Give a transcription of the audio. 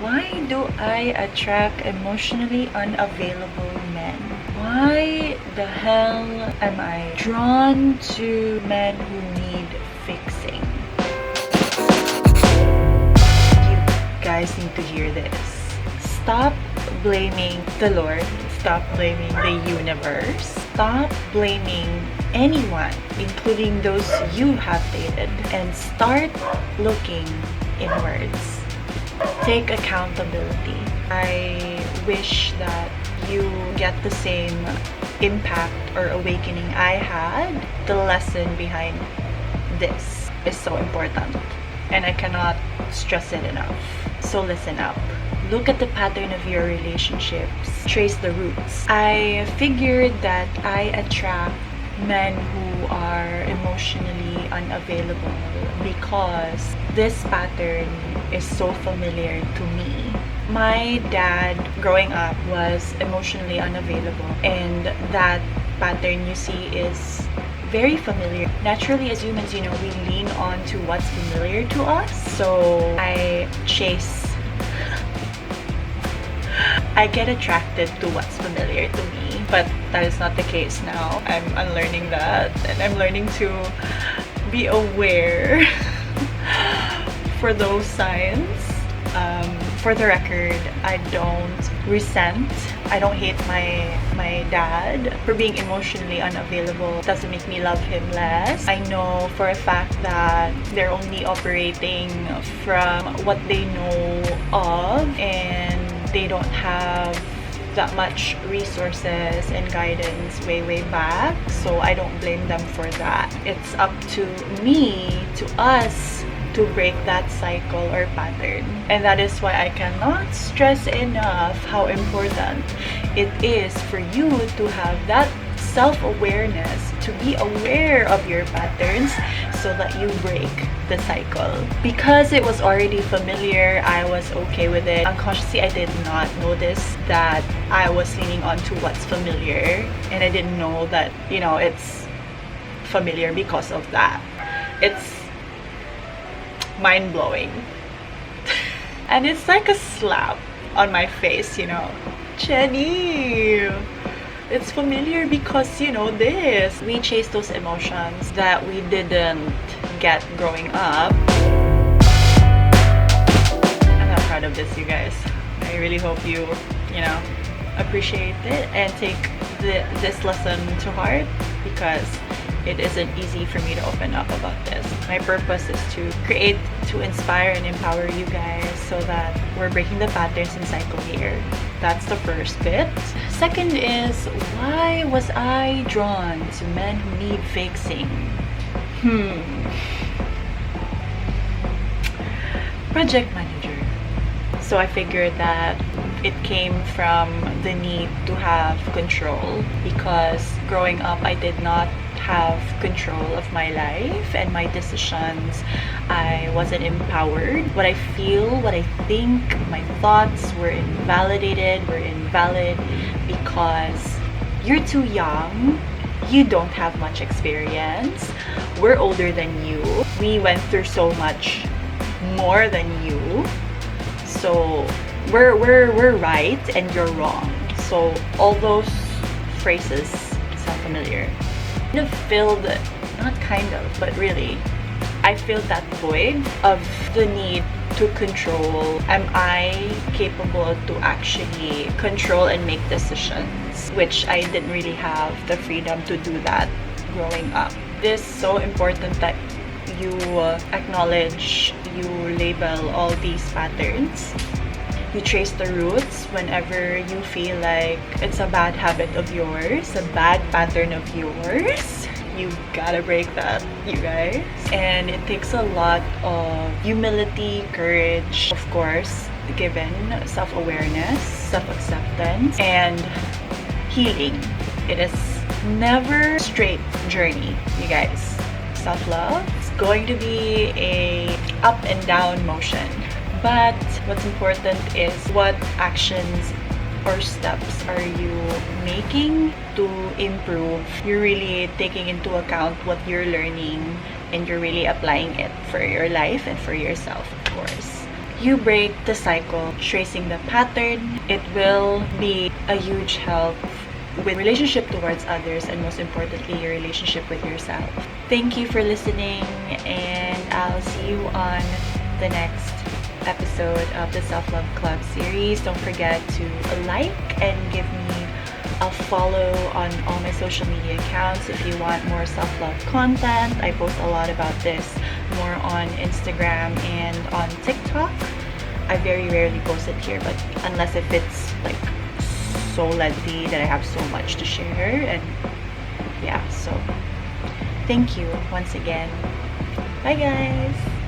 Why do I attract emotionally unavailable men? Why the hell am I drawn to men who need fixing? You guys need to hear this. Stop blaming the Lord. Stop blaming the universe. Stop blaming anyone, including those you have dated, and start looking inwards. Take accountability. I wish that you get the same impact or awakening I had. The lesson behind this is so important, and I cannot stress it enough. So listen up. Look at the pattern of your relationships. Trace the roots. I figured that I attract men who are emotionally unavailable because this pattern is so familiar to me. My dad growing up was emotionally unavailable, and that pattern you see is very familiar. Naturally, as humans, we lean on to what's familiar to us. So I get attracted to what's familiar to me, but that is not the case now. I'm unlearning that, and I'm learning to be aware for those signs. For the record, I don't resent, I don't hate my dad for being emotionally unavailable. It doesn't make me love him less. I know for a fact that they're only operating from what they know of, and they don't have that much resources and guidance way back, so I don't blame them for that. It's up to me, to us, to break that cycle or pattern. And that is why I cannot stress enough how important it is for you to have that self-awareness, to be aware of your patterns so that you break the cycle. Because it was already familiar, I was okay with it. Unconsciously, I did not notice that I was leaning on to what's familiar, and I didn't know that, it's familiar because of that. It's mind-blowing. And it's like a slap on my face, Chennie, it's familiar because this. We chase those emotions that we didn't get growing up. I'm not proud of this, you guys. I really hope you appreciate it and take this lesson to heart, because it isn't easy for me to open up about this. My purpose is to create, to inspire and empower you guys so that we're breaking the patterns and cycle here. That's the first bit. Second is, why was I drawn to men who need fixing? Project manager. So I figured that it came from the need to have control, because growing up I did not have control of my life and my decisions. I wasn't empowered. What I feel, what I think, my thoughts were invalidated, were invalid, because you're too young, you don't have much experience, we're older than you, we went through so much more than you, so we're right and you're wrong. So all those phrases sound familiar. Kind of filled, not kind of, but really, I filled that void of the need to control. Am I capable to actually control and make decisions? Which I didn't really have the freedom to do that growing up. It is so important that you acknowledge, you label all these patterns. You trace the roots whenever you feel like it's a bad habit of yours, a bad pattern of yours. You gotta break that, you guys. And it takes a lot of humility, courage, of course, given self-awareness, self-acceptance, and healing. It is never a straight journey, you guys. Self-love is going to be a up and down motion. But what's important is what actions or steps are you making to improve. You're really taking into account what you're learning, and you're really applying it for your life and for yourself, of course. you break the cycle, tracing the pattern, it will be a huge help with relationship towards others, and most importantly, your relationship with yourself. Thank you for listening, and I'll see you on the next episode of the Self-Love Club series. Don't forget to like and give me a follow on all my social media accounts if you want more self-love content. I post a lot about this more on Instagram and on TikTok. I very rarely post it here, but unless if it's like so lengthy that I have so much to share. And yeah, so thank you once again. Bye guys.